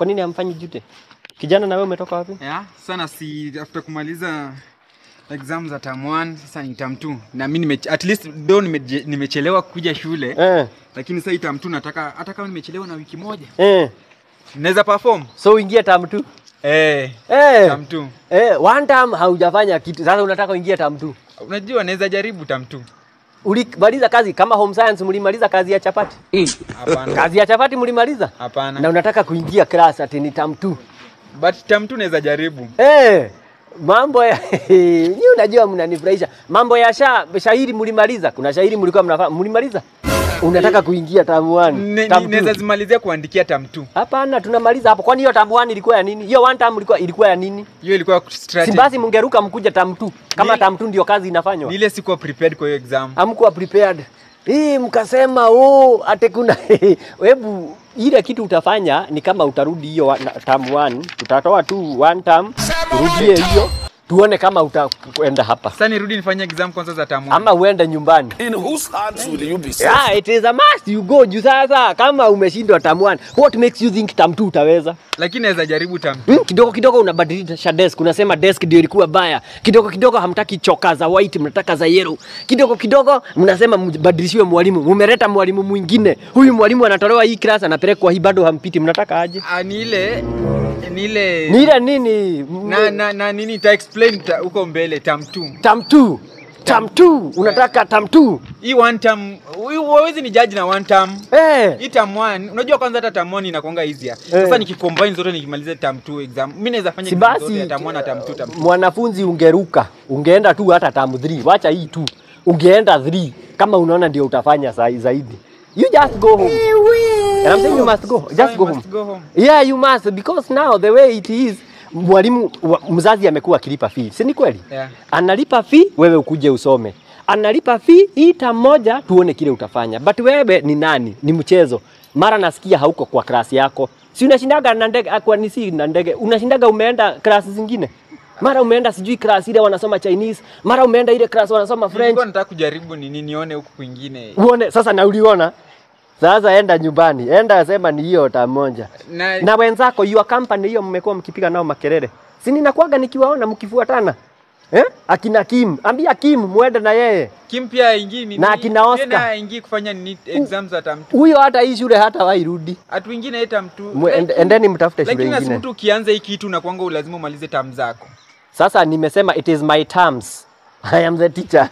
Kwa nini hamfanyi jute? Kijana na wewe umetoka wapi? Yeah, sana si after kumaliza exams za term 1 sasa ni term 2. Na mimi at least do nimechelewa kuja shule. Lakini sasa term 2 nataka hata kama nimechelewa na wiki moja. Naweza perform. So uingie term 2. Term 2. One term haujafanya kitu. Sasa unataka uingie term 2. Unajua naweza jaribu term 2. Ulimaliza kazi kama home science mlimaliza kazi ya chapati? Hapana. Kazi ya chapati mlimaliza? Hapana. Na unataka kuingia class ati ni term 2. But term 2 naweza jaribu. Mambo ya ni unajua mnanifurahisha. Mambo ya shairi mlimaliza. Kuna shairi mlikuwa mnafanya mlimaliza? Unataka kuingia term 1. Naweza zimalizia kuandikia term 2. Hapana, tunamaliza hapo. Kwani hiyo term 1 ilikuwa ya nini? Hiyo one term ilikuwa ya nini? Hiyo ilikuwa strategy. Si basi mungeruka mkuja term 2. Kama term 2 ndio kazi inafanywa. Ile sikuwa prepared kwa hiyo exam. Hamkuwa prepared. Mkasema ate kuna hebu ile kitu utafanya ni kama utarudi hiyo term 1, tutatoa tu one term, urudie hiyo, tuone kama utakwenda hapa. Sasa nirudi nifanye exam kwanza za term 1. Ama uende nyumbani. In whose hands will you be safe? It is a must you go. Sasa kama umeshindwa term 1, what makes you think term 2 utaweza? Lakini naweza jaribu term 2. Kidogo kidogo unabadilisha desk, unasema desk ndio ilikuwa baya. Kidogo kidogo hamtaki choka za white, mnataka za yellow. Kidogo kidogo mnasema mbadilishiwe mwalimu. Mumeleta mwalimu mwingine. Huyu mwalimu anatolewa hii class anapelekwa hii bado hampiti. Mnataka aje? Ni ile nini? Na nini ta explain huko mbele term 2. Term 2. Unataka term 2. Hii one term, huwezi ni judge na one term. Hii term 1, unajua kwanza hata term 1 inakuanga easier. Sasa nikicombine zote nikimaliza term 2 exam, mimi naweza fanya exam zote ya term 1 na term 2 term 2. Mwanafunzi ungeruka, ungeenda tu hata term 3. Wacha hii tu. Ungeenda 3 kama unaona ndio utafanya zaidi. You just go home. And I'm saying you must go. Just go home. Yeah, you must, because now the way it is, mwalimu mzazi amekuwa akilipa fee. Si ni kweli? Yeah. Analipa fee, wewe ukuje usome. Analipa fee, hii term moja tuone kile utafanya. But wewe ni nani? Ni mchezo. Mara nasikia hauko kwa class yako. Si unashindaga na ndege kwa nisi na ndege. Unashindaga umeenda class zingine. Mara umeenda sijui class ile wanasoma Chinese, mara umeenda ile class wanasoma French. Nilikuwa nataka kujaribu nione huko kwingine. Uone sasa na uliona. Sasa enda nyumbani. Enda sema ni hiyo term moja. Na wenzako your company hiyo mmekuwa mkipiga nao makelele. Si ninakuaga nikiwaona mkifuatana. Akina Kim, ambia Kim muende na yeye. Kim pia aingie nini? Na akina Oscar. Tena aingie kufanya nini exams za term 2. Huyo hata hii shule hata wairudi. Atu wengine term 2. Endeni mtafute shule nyingine. Lakini mtu ukianza hii kitu na kwanga lazima umalize term zako. Sasa nimesema it is my terms. I am the teacher.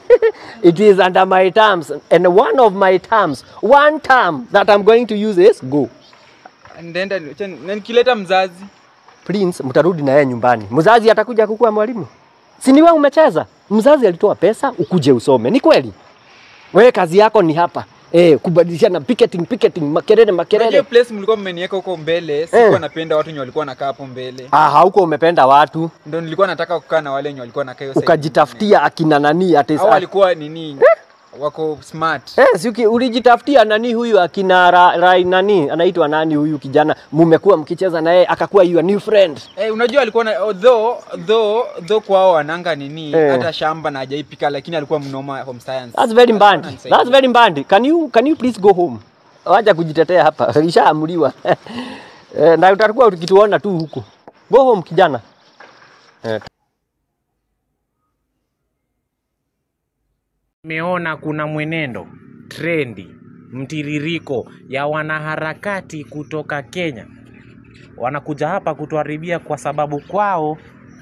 It is under my terms, and one of my terms, one term that I'm going to use is go. And then nikileta mzazi Prince, mtarudi na yeye nyumbani. Mzazi atakuja kukuwa mwalimu. Si ni wewe umecheza? Mzazi alitoa pesa ukuje usome. Ni kweli? Wewe kazi yako ni hapa. Kubadilishana picketing, makelele. Unajua place mlikuwa mmeniweka huko mbele, sikuwa napenda watu wenye walikuwa nakaa hapo mbele. Hauko umependa watu. Ndio nilikuwa nataka kukaa na wale wenye walikuwa nakaa hiyo side. Ukajitafutia akina nani Hao walikuwa nini? Wako smart. Siki ulijitafutia nani huyu akina Rai nani? Anaitwa nani huyu kijana? Mmekuwa mkicheza na yeye akakuwa your new friend. Unajua alikuwa na though kwao wananga nini hata shamba na hajaipika, lakini alikuwa mnoma home science. That's very bad. Can you please go home? Wacha kujitetea hapa. Ilishaamuliwa. Na utakuwa ukituona tu huko. Go home kijana. Nimeona kuna mwenendo, trendi, mtiririko ya wanaharakati kutoka Kenya. Wanakuja hapa kutuharibia kwa sababu kwao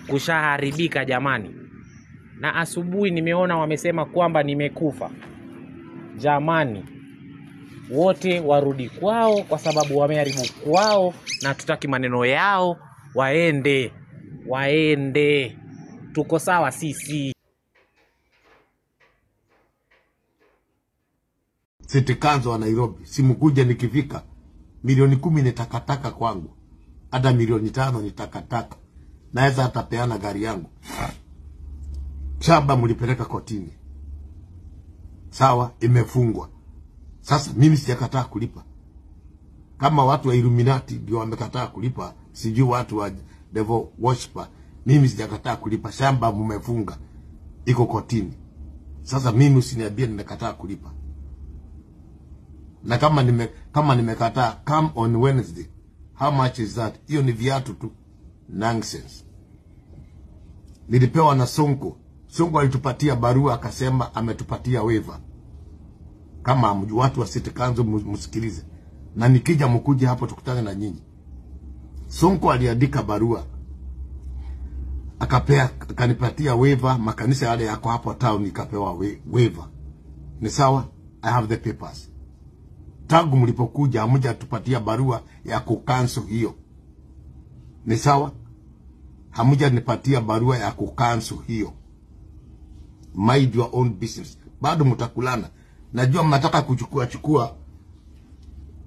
kushaharibika jamani. Na asubuhi nimeona wamesema kwamba nimekufa. Jamani, wote warudi kwao kwa sababu wameharibu kwao na tutaki maneno yao, waende. Tuko sawa sisi. City Council wa Nairobi, simkuja nikifika. Milioni 10 ni takataka kwangu. Hata milioni 5 ni takataka. Naweza hata peana gari yangu. Shamba mlipeleka kotini. Sawa, imefungwa. Sasa mimi sijakataa kulipa. Kama watu wa Illuminati ndio wamekataa kulipa, sijui watu wa devil worshiper, mimi sijakataa kulipa. Shamba mmefunga. Iko kotini. Sasa mimi usiniambie nimekataa kulipa. Na kama nimekataa, come on Wednesday. How much is that? Hiyo ni viatu tu. Nonsense. Nilipewa na Sonko. Sonko alitupatia barua akasema ametupatia waiver. Kama watu wa City Council msikilize. Na nikija mkuje hapo tukutane na nyinyi. Sonko aliandika barua. Akanipatia waiver, makanisa yale yako hapo town nikapewa waiver. Ni sawa? I have the papers. Tangu mlipokuja hamuja tupatia barua ya kucancel hiyo. Ni sawa? Hamuja nipatia barua ya kucancel hiyo. Mind your own business. Bado mtakulana. Najua mnataka kuchukua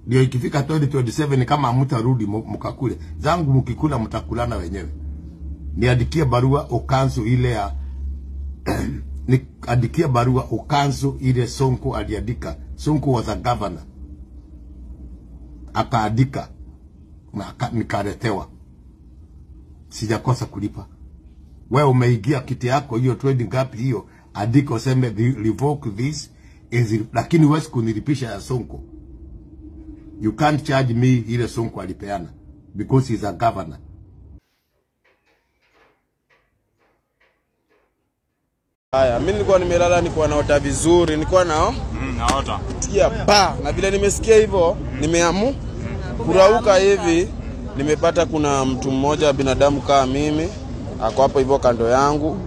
ndio ikifika 2027 kama hamtarudi mkakule. Zangu mkikula mtakulana wenyewe. Niandikie barua ucancel ile ya niandikie barua ucancel ile Sonko aliandika. Sonko was a governor. Akaandika na nikaletewa. Sijakosa kulipa. Wewe umeingia kiti yako hiyo trading gap hiyo, andika useme revoke this lakini wewe kunilipisha ya Sonko. You can't charge me ile Sonko alipeana because he's a governor. Haya, mimi nilikuwa nimelala, nilikuwa naota vizuri, nilikuwa naota. Sikia pa, na vile nimesikia hivyo, nimeamu kurauka hivi, nimepata kuna mtu mmoja binadamu kama mimi, ako hapo hivyo kando yangu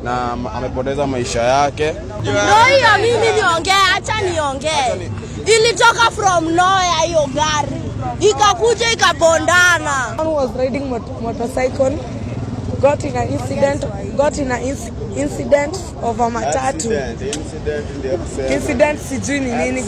na amepoteza maisha yake. Ndio hiyo mimi niongee, acha niongee. Ilitoka from nowhere hiyo gari. Ikakuja ikabondana. One was riding motorcycle, got in an incident of a matatu. Incident sijui ni nini.